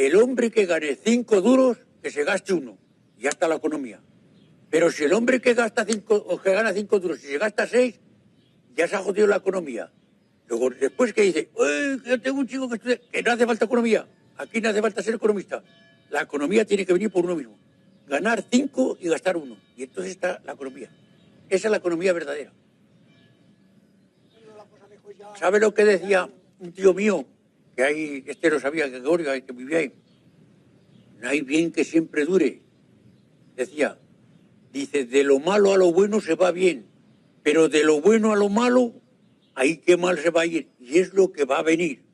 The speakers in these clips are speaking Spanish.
el hombre que gane 5 duros, que se gaste 1. Ya está la economía. Pero si el hombre que gasta 5 o que gana 5 duros, si se gasta 6, ya se ha jodido la economía. Luego, después que dice, yo tengo un chico que estudia, que no hace falta economía. Aquí no hace falta ser economista. La economía tiene que venir por uno mismo. Ganar 5 y gastar 1. Y entonces está la economía. Esa es la economía verdadera. ¿Sabe lo que decía un tío mío? Que ahí, lo sabía, que Gregorio, que vivía ahí. No hay bien que siempre dure. Decía, dice, de lo malo a lo bueno se va bien, pero de lo bueno a lo malo, ahí qué mal se va a ir. Y es lo que va a venir.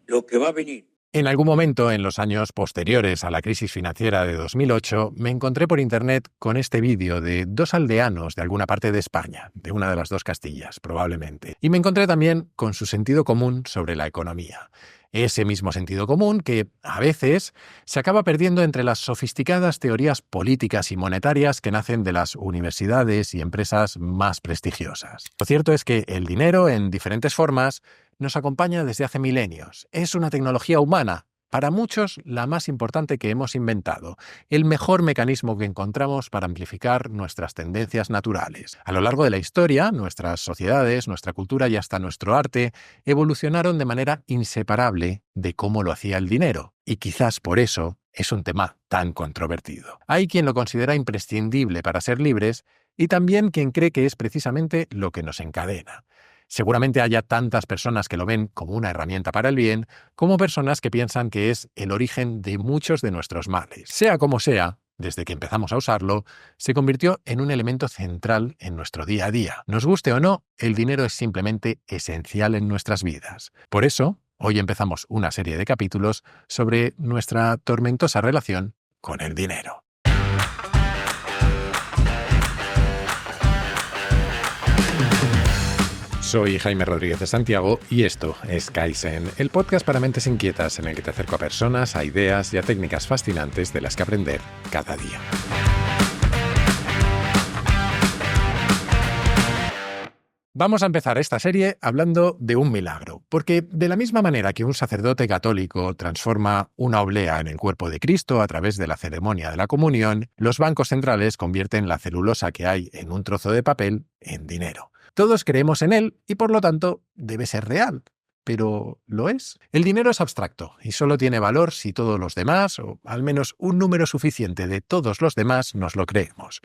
Lo que va a venir. En algún momento, en los años posteriores a la crisis financiera de 2008, me encontré por internet con este vídeo de 2 aldeanos de alguna parte de España, de una de las 2 Castillas, probablemente. Y me encontré también con su sentido común sobre la economía. Ese mismo sentido común que, a veces, se acaba perdiendo entre las sofisticadas teorías políticas y monetarias que nacen de las universidades y empresas más prestigiosas. Lo cierto es que el dinero, en diferentes formas, nos acompaña desde hace milenios. Es una tecnología humana, para muchos la más importante que hemos inventado, el mejor mecanismo que encontramos para amplificar nuestras tendencias naturales. A lo largo de la historia, nuestras sociedades, nuestra cultura y hasta nuestro arte evolucionaron de manera inseparable de cómo lo hacía el dinero. Y quizás por eso es un tema tan controvertido. Hay quien lo considera imprescindible para ser libres y también quien cree que es precisamente lo que nos encadena. Seguramente haya tantas personas que lo ven como una herramienta para el bien, como personas que piensan que es el origen de muchos de nuestros males. Sea como sea, desde que empezamos a usarlo, se convirtió en un elemento central en nuestro día a día. Nos guste o no, el dinero es simplemente esencial en nuestras vidas. Por eso, hoy empezamos una serie de capítulos sobre nuestra tormentosa relación con el dinero. Soy Jaime Rodríguez de Santiago y esto es Kaizen, el podcast para mentes inquietas en el que te acerco a personas, a ideas y a técnicas fascinantes de las que aprender cada día. Vamos a empezar esta serie hablando de un milagro, porque de la misma manera que un sacerdote católico transforma una oblea en el cuerpo de Cristo a través de la ceremonia de la comunión, los bancos centrales convierten la celulosa que hay en un trozo de papel en dinero. Todos creemos en él y por lo tanto debe ser real. ¿Pero lo es? El dinero es abstracto y solo tiene valor si todos los demás, o al menos un número suficiente de todos los demás, nos lo creemos.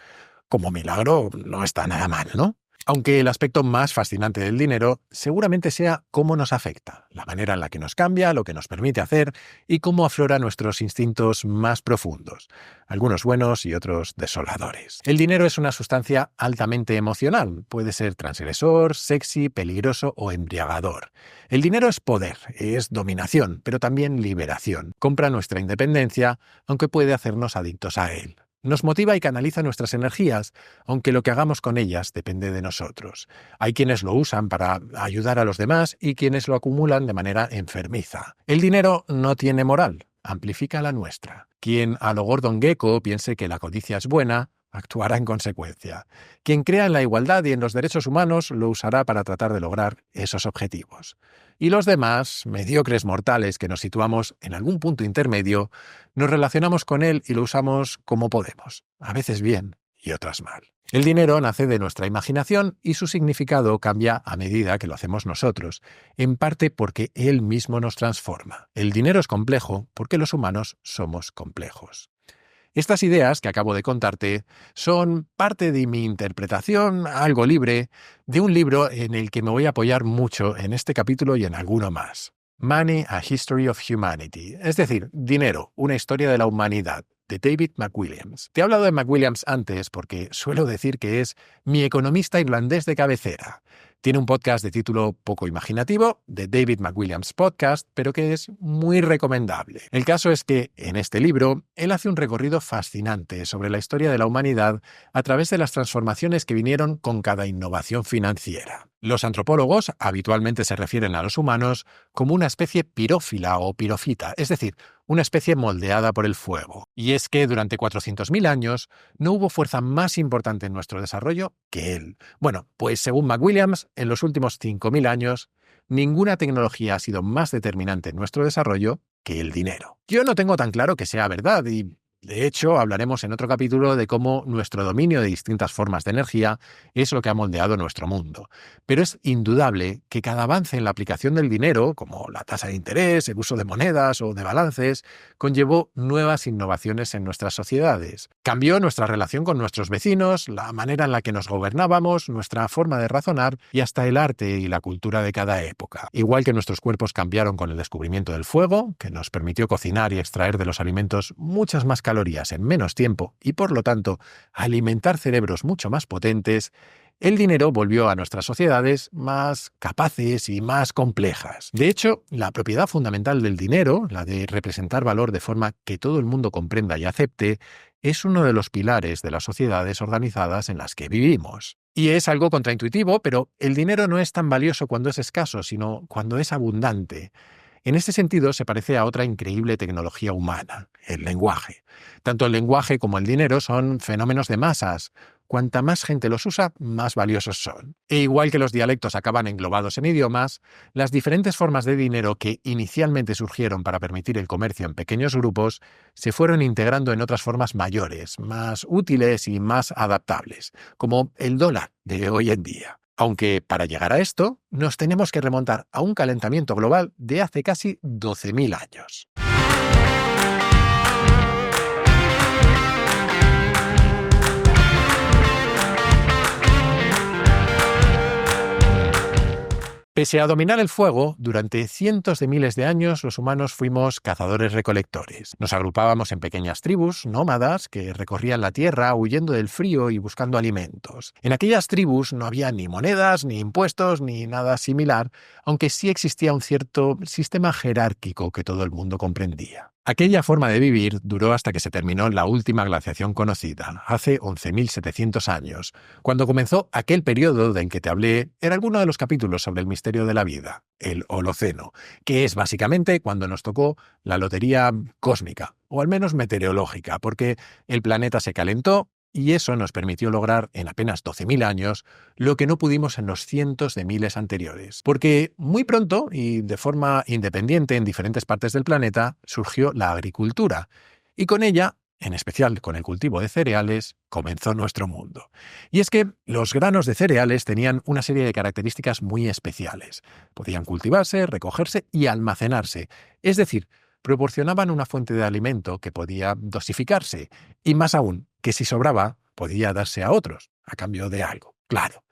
Como milagro no está nada mal, ¿no? Aunque el aspecto más fascinante del dinero seguramente sea cómo nos afecta, la manera en la que nos cambia, lo que nos permite hacer y cómo aflora nuestros instintos más profundos, algunos buenos y otros desoladores. El dinero es una sustancia altamente emocional, puede ser transgresor, sexy, peligroso o embriagador. El dinero es poder, es dominación, pero también liberación. Compra nuestra independencia, aunque puede hacernos adictos a él. Nos motiva y canaliza nuestras energías, aunque lo que hagamos con ellas depende de nosotros. Hay quienes lo usan para ayudar a los demás y quienes lo acumulan de manera enfermiza. El dinero no tiene moral, amplifica la nuestra. Quien a lo Gordon Gekko piense que la codicia es buena, actuará en consecuencia. Quien crea en la igualdad y en los derechos humanos lo usará para tratar de lograr esos objetivos. Y los demás, mediocres mortales que nos situamos en algún punto intermedio, nos relacionamos con él y lo usamos como podemos, a veces bien y otras mal. El dinero nace de nuestra imaginación y su significado cambia a medida que lo hacemos nosotros, en parte porque él mismo nos transforma. El dinero es complejo porque los humanos somos complejos. Estas ideas que acabo de contarte son parte de mi interpretación, algo libre, de un libro en el que me voy a apoyar mucho en este capítulo y en alguno más. Money, A History of Humanity, es decir, Dinero, una historia de la humanidad, de David McWilliams. Te he hablado de McWilliams antes porque suelo decir que es mi economista irlandés de cabecera. Tiene un podcast de título poco imaginativo, The David McWilliams Podcast, pero que es muy recomendable. El caso es que, en este libro, él hace un recorrido fascinante sobre la historia de la humanidad a través de las transformaciones que vinieron con cada innovación financiera. Los antropólogos habitualmente se refieren a los humanos como una especie pirófila o pirofita, es decir, una especie moldeada por el fuego. Y es que durante 400.000 años no hubo fuerza más importante en nuestro desarrollo que él. Bueno, pues según McWilliams, en los últimos 5.000 años, ninguna tecnología ha sido más determinante en nuestro desarrollo que el dinero. Yo no tengo tan claro que sea verdad y, de hecho, hablaremos en otro capítulo de cómo nuestro dominio de distintas formas de energía es lo que ha moldeado nuestro mundo. Pero es indudable que cada avance en la aplicación del dinero, como la tasa de interés, el uso de monedas o de balances, conllevó nuevas innovaciones en nuestras sociedades. Cambió nuestra relación con nuestros vecinos, la manera en la que nos gobernábamos, nuestra forma de razonar y hasta el arte y la cultura de cada época. Igual que nuestros cuerpos cambiaron con el descubrimiento del fuego, que nos permitió cocinar y extraer de los alimentos muchas más calorías en menos tiempo y, por lo tanto, alimentar cerebros mucho más potentes, el dinero volvió a nuestras sociedades más capaces y más complejas. De hecho, la propiedad fundamental del dinero, la de representar valor de forma que todo el mundo comprenda y acepte, es uno de los pilares de las sociedades organizadas en las que vivimos. Y es algo contraintuitivo, pero el dinero no es tan valioso cuando es escaso, sino cuando es abundante. En este sentido, se parece a otra increíble tecnología humana, el lenguaje. Tanto el lenguaje como el dinero son fenómenos de masas. Cuanta más gente los usa, más valiosos son. E igual que los dialectos acaban englobados en idiomas, las diferentes formas de dinero que inicialmente surgieron para permitir el comercio en pequeños grupos se fueron integrando en otras formas mayores, más útiles y más adaptables, como el dólar de hoy en día. Aunque para llegar a esto, nos tenemos que remontar a un calentamiento global de hace casi 12.000 años. Pese a dominar el fuego, durante cientos de miles de años los humanos fuimos cazadores-recolectores. Nos agrupábamos en pequeñas tribus nómadas que recorrían la tierra huyendo del frío y buscando alimentos. En aquellas tribus no había ni monedas, ni impuestos, ni nada similar, aunque sí existía un cierto sistema jerárquico que todo el mundo comprendía. Aquella forma de vivir duró hasta que se terminó la última glaciación conocida, hace 11.700 años, cuando comenzó aquel periodo en que te hablé en alguno de los capítulos sobre el misterio de la vida, el Holoceno, que es básicamente cuando nos tocó la lotería cósmica, o al menos meteorológica, porque el planeta se calentó y eso nos permitió lograr en apenas 12.000 años lo que no pudimos en los cientos de miles anteriores. Porque muy pronto, y de forma independiente en diferentes partes del planeta, surgió la agricultura. Y con ella, en especial con el cultivo de cereales, comenzó nuestro mundo. Y es que los granos de cereales tenían una serie de características muy especiales. Podían cultivarse, recogerse y almacenarse. Es decir, proporcionaban una fuente de alimento que podía dosificarse. Y más aún, que si sobraba, podía darse a otros, a cambio de algo. Claro,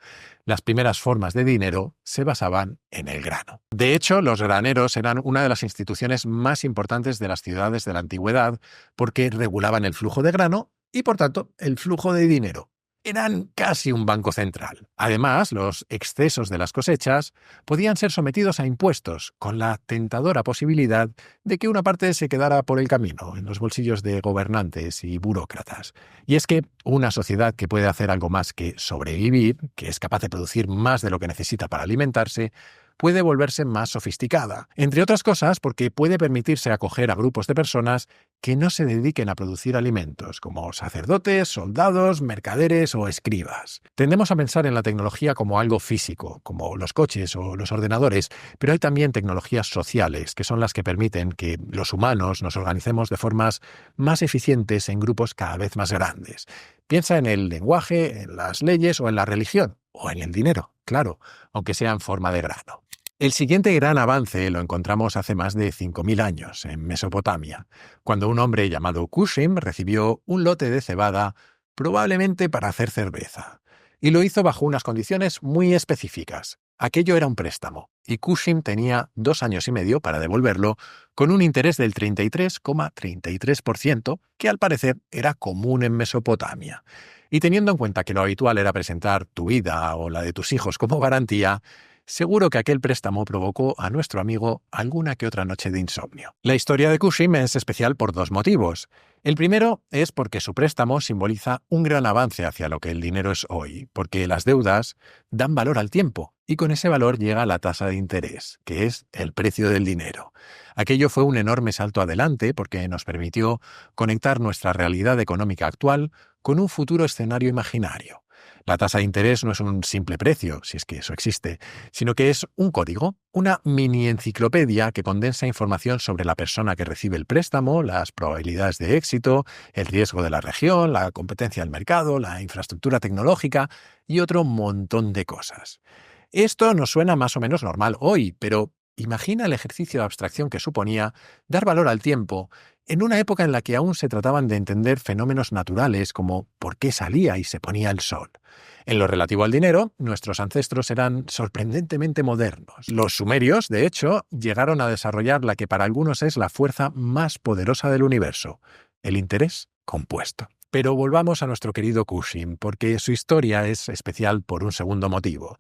las primeras formas de dinero se basaban en el grano. De hecho, los graneros eran una de las instituciones más importantes de las ciudades de la antigüedad porque regulaban el flujo de grano y, por tanto, el flujo de dinero. Eran casi un banco central. Además, los excesos de las cosechas podían ser sometidos a impuestos, con la tentadora posibilidad de que una parte se quedara por el camino, en los bolsillos de gobernantes y burócratas. Y es que una sociedad que puede hacer algo más que sobrevivir, que es capaz de producir más de lo que necesita para alimentarse, puede volverse más sofisticada, entre otras cosas porque puede permitirse acoger a grupos de personas que no se dediquen a producir alimentos, como sacerdotes, soldados, mercaderes o escribas. Tendemos a pensar en la tecnología como algo físico, como los coches o los ordenadores, pero hay también tecnologías sociales, que son las que permiten que los humanos nos organicemos de formas más eficientes en grupos cada vez más grandes. Piensa en el lenguaje, en las leyes o en la religión, o en el dinero, claro, aunque sea en forma de grano. El siguiente gran avance lo encontramos hace más de 5.000 años, en Mesopotamia, cuando un hombre llamado Cushim recibió un lote de cebada, probablemente para hacer cerveza. Y lo hizo bajo unas condiciones muy específicas. Aquello era un préstamo, y Cushim tenía 2 años y medio para devolverlo, con un interés del 33,33%, que al parecer era común en Mesopotamia. Y teniendo en cuenta que lo habitual era presentar tu vida o la de tus hijos como garantía, seguro que aquel préstamo provocó a nuestro amigo alguna que otra noche de insomnio. La historia de Cushim es especial por 2 motivos. El primero es porque su préstamo simboliza un gran avance hacia lo que el dinero es hoy, porque las deudas dan valor al tiempo, y con ese valor llega la tasa de interés, que es el precio del dinero. Aquello fue un enorme salto adelante porque nos permitió conectar nuestra realidad económica actual con un futuro escenario imaginario. La tasa de interés no es un simple precio, si es que eso existe, sino que es un código, una mini enciclopedia que condensa información sobre la persona que recibe el préstamo, las probabilidades de éxito, el riesgo de la región, la competencia del mercado, la infraestructura tecnológica y otro montón de cosas. Esto nos suena más o menos normal hoy, pero imagina el ejercicio de abstracción que suponía dar valor al tiempo en una época en la que aún se trataban de entender fenómenos naturales como por qué salía y se ponía el sol. En lo relativo al dinero, nuestros ancestros eran sorprendentemente modernos. Los sumerios, de hecho, llegaron a desarrollar la que para algunos es la fuerza más poderosa del universo, el interés compuesto. Pero volvamos a nuestro querido Cushing, porque su historia es especial por un segundo motivo.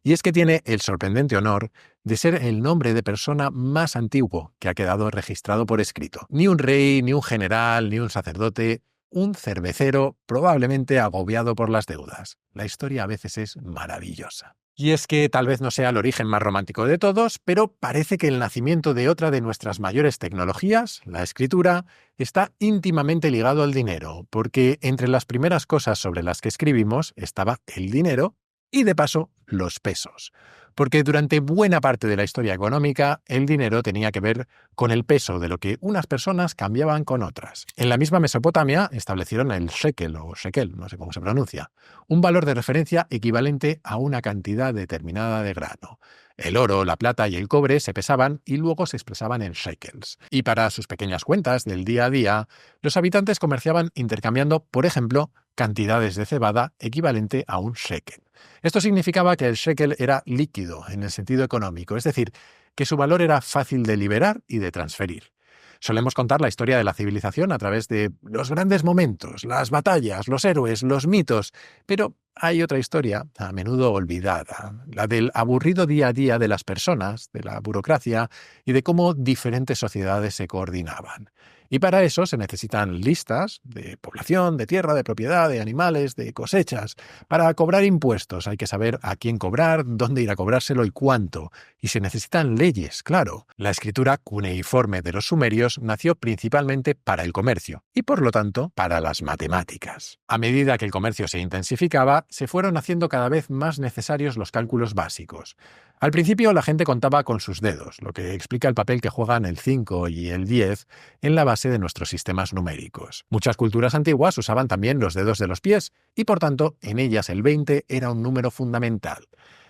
Y es que tiene el sorprendente honor de ser el nombre de persona más antiguo que ha quedado registrado por escrito. Ni un rey, ni un general, ni un sacerdote, un cervecero probablemente agobiado por las deudas. La historia a veces es maravillosa. Y es que tal vez no sea el origen más romántico de todos, pero parece que el nacimiento de otra de nuestras mayores tecnologías, la escritura, está íntimamente ligado al dinero, porque entre las primeras cosas sobre las que escribimos estaba el dinero y, de paso, los pesos. Porque durante buena parte de la historia económica, el dinero tenía que ver con el peso de lo que unas personas cambiaban con otras. En la misma Mesopotamia establecieron el shekel o shekel, no sé cómo se pronuncia, un valor de referencia equivalente a una cantidad determinada de grano. El oro, la plata y el cobre se pesaban y luego se expresaban en shekels. Y para sus pequeñas cuentas del día a día, los habitantes comerciaban intercambiando, por ejemplo, cantidades de cebada equivalente a un shekel. Esto significaba que el shekel era líquido en el sentido económico, es decir, que su valor era fácil de liberar y de transferir. Solemos contar la historia de la civilización a través de los grandes momentos, las batallas, los héroes, los mitos, pero hay otra historia, a menudo olvidada, la del aburrido día a día de las personas, de la burocracia y de cómo diferentes sociedades se coordinaban. Y para eso se necesitan listas de población, de tierra, de propiedad, de animales, de cosechas. Para cobrar impuestos hay que saber a quién cobrar, dónde ir a cobrárselo y cuánto. Y se necesitan leyes, claro. La escritura cuneiforme de los sumerios nació principalmente para el comercio y, por lo tanto, para las matemáticas. A medida que el comercio se intensificaba, se fueron haciendo cada vez más necesarios los cálculos básicos. Al principio la gente contaba con sus dedos, lo que explica el papel que juegan el 5 y el 10 en la base de nuestros sistemas numéricos. Muchas culturas antiguas usaban también los dedos de los pies y, por tanto, en ellas el 20 era un número fundamental.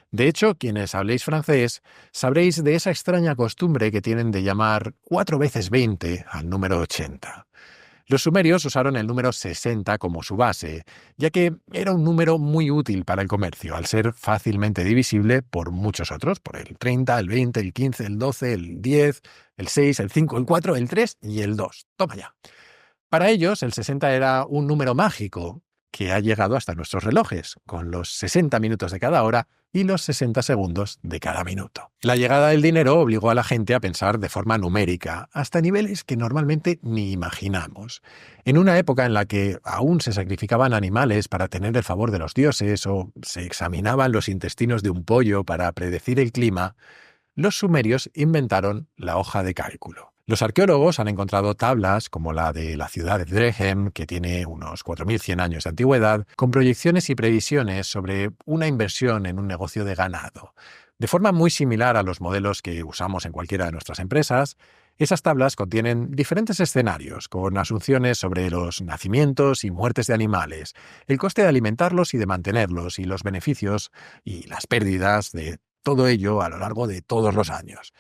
De hecho, quienes habléis francés, sabréis de esa extraña costumbre que tienen de llamar 4 veces 20 al número 80. Los sumerios usaron el número 60 como su base, ya que era un número muy útil para el comercio, al ser fácilmente divisible por muchos otros, por el 30, el 20, el 15, el 12, el 10, el 6, el 5, el 4, el 3 y el 2. Toma ya. Para ellos, el 60 era un número mágico que ha llegado hasta nuestros relojes, con los 60 minutos de cada hora y los 60 segundos de cada minuto. La llegada del dinero obligó a la gente a pensar de forma numérica, hasta niveles que normalmente ni imaginamos. En una época en la que aún se sacrificaban animales para tener el favor de los dioses o se examinaban los intestinos de un pollo para predecir el clima, los sumerios inventaron la hoja de cálculo. Los arqueólogos han encontrado tablas como la de la ciudad de Drechem, que tiene unos 4.100 años de antigüedad, con proyecciones y previsiones sobre una inversión en un negocio de ganado. De forma muy similar a los modelos que usamos en cualquiera de nuestras empresas, esas tablas contienen diferentes escenarios, con asunciones sobre los nacimientos y muertes de animales, el coste de alimentarlos y de mantenerlos, y los beneficios y las pérdidas de todo ello a lo largo de todos los años.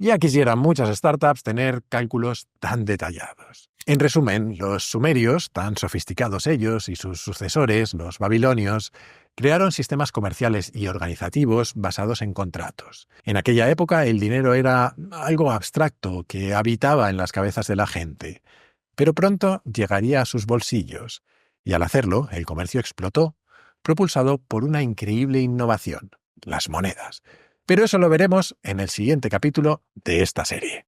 Ya quisieran muchas startups tener cálculos tan detallados. En resumen, los sumerios, tan sofisticados ellos y sus sucesores, los babilonios, crearon sistemas comerciales y organizativos basados en contratos. En aquella época el dinero era algo abstracto que habitaba en las cabezas de la gente, pero pronto llegaría a sus bolsillos, y al hacerlo el comercio explotó, propulsado por una increíble innovación: las monedas. Pero eso lo veremos en el siguiente capítulo de esta serie.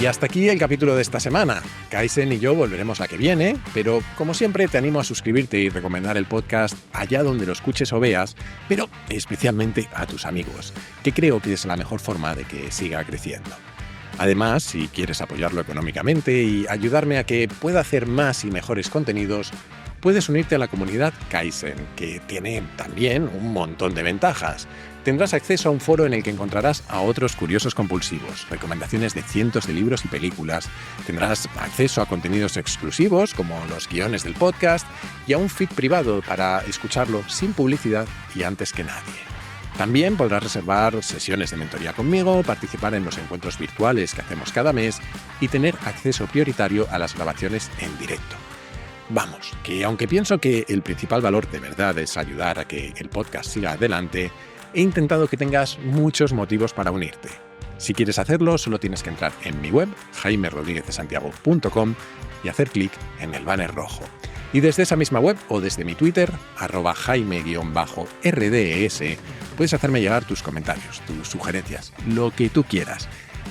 Y hasta aquí el capítulo de esta semana. Kaisen y yo volveremos la que viene, pero como siempre te animo a suscribirte y recomendar el podcast allá donde lo escuches o veas, pero especialmente a tus amigos, que creo que es la mejor forma de que siga creciendo. Además, si quieres apoyarlo económicamente y ayudarme a que pueda hacer más y mejores contenidos, puedes unirte a la comunidad Kaizen, que tiene también un montón de ventajas. Tendrás acceso a un foro en el que encontrarás a otros curiosos compulsivos, recomendaciones de cientos de libros y películas, tendrás acceso a contenidos exclusivos como los guiones del podcast y a un feed privado para escucharlo sin publicidad y antes que nadie. También podrás reservar sesiones de mentoría conmigo, participar en los encuentros virtuales que hacemos cada mes y tener acceso prioritario a las grabaciones en directo. Vamos, que aunque pienso que el principal valor de verdad es ayudar a que el podcast siga adelante, he intentado que tengas muchos motivos para unirte. Si quieres hacerlo, solo tienes que entrar en mi web, jaimerodriguezdesantiago.com, y hacer clic en el banner rojo. Y desde esa misma web o desde mi Twitter, @jaime_rds, puedes hacerme llegar tus comentarios, tus sugerencias, lo que tú quieras.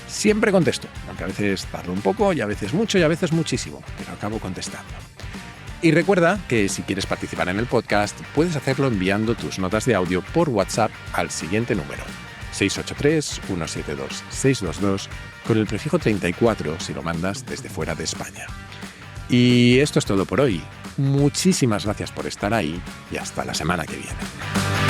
Siempre contesto, aunque a veces tardo un poco y a veces mucho y a veces muchísimo, pero acabo contestando. Y recuerda que si quieres participar en el podcast, puedes hacerlo enviando tus notas de audio por WhatsApp al siguiente número, 683-172-622, con el prefijo 34 si lo mandas desde fuera de España. Y esto es todo por hoy. Muchísimas gracias por estar ahí y hasta la semana que viene.